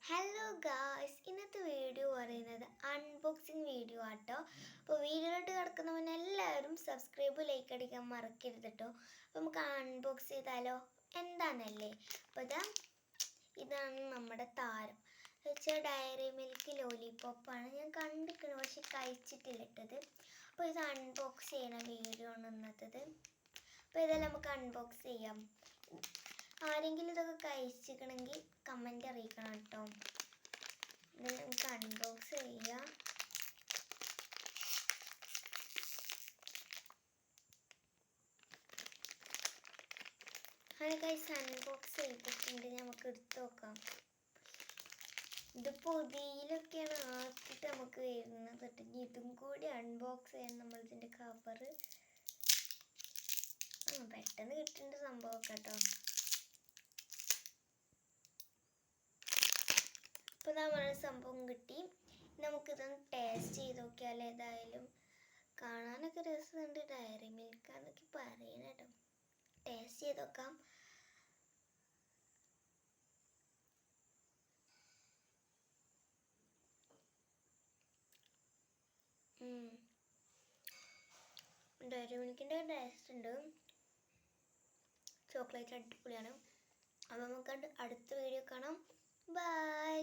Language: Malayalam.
ഹലോ ഗായ്സ്, ഇന്നത്തെ വീഡിയോ പറയുന്നത് അൺബോക്സിങ് വീഡിയോ ആട്ടോ. അപ്പോൾ വീഡിയോയിലോട്ട് കിടക്കുന്ന മുന്നേ എല്ലാവരും സബ്സ്ക്രൈബ് ലൈക്ക് അടിക്കാൻ മറക്കരുത് കേട്ടോ. അപ്പോൾ നമുക്ക് അൺബോക്സ് ചെയ്താലോ, എന്താണെന്നല്ലേ. അപ്പോൾ ഇതാണ് നമ്മുടെ താരം വെച്ചാൽ ഡയറി മിൽക്ക് ലോലിപോപ്പാണ്. ഞാൻ കണ്ടിരിക്കണം, പക്ഷെ കഴിച്ചിട്ടില്ല ഇട്ടത്. അപ്പോൾ ഇത് അൺബോക്സ് ചെയ്യണ വീഡിയോ ആണ് ഇന്നത്തത്. അപ്പോൾ ഇതെല്ലാം നമുക്ക് അൺബോക്സ് ചെയ്യാം. ആരെങ്കിലും ഇതൊക്കെ കഴിച്ചിരിക്കണമെങ്കിൽ കമൻറ്റ് അറിയിക്കണം കേട്ടോ. ഇത് നമുക്ക് അൺബോക്സ് ചെയ്യാം. അങ്ങനെ ഗൈസ് അൺബോക്സ് ചെയ്തിട്ടുണ്ട്. നമുക്ക് എടുത്തു നോക്കാം. ഇത് പൊതിയിലൊക്കെയാണ് ആക്കിയിട്ട് നമുക്ക് വരുന്നത് കേട്ടോ. ഇതും കൂടി അൺബോക്സ് ചെയ്യാൻ നമ്മളിതിൻ്റെ കവറ് പെട്ടെന്ന് കിട്ടേണ്ട സംഭവം കേട്ടോ. ഇപ്പോൾ നമ്മളെ സംഭവം കിട്ടി. നമുക്കിതൊന്ന് ടേസ്റ്റ് ചെയ്ത് നോക്കിയാൽ ഏതായാലും കാണാനൊക്കെ രസമുണ്ട്. ഡയറി മിൽക്കാന്നൊക്കെ പറയണ കേട്ടോ. ടേസ്റ്റ് ചെയ്ത് നോക്കാം. ഡയറി മിൽക്കിൻ്റെ ടേസ്റ്റ് ഉണ്ട്. ചോക്ലേറ്റ് അടിപൊളിയാണ്. അപ്പോൾ നമുക്ക് അടുത്ത വീഡിയോ കാണാം. ബൈ.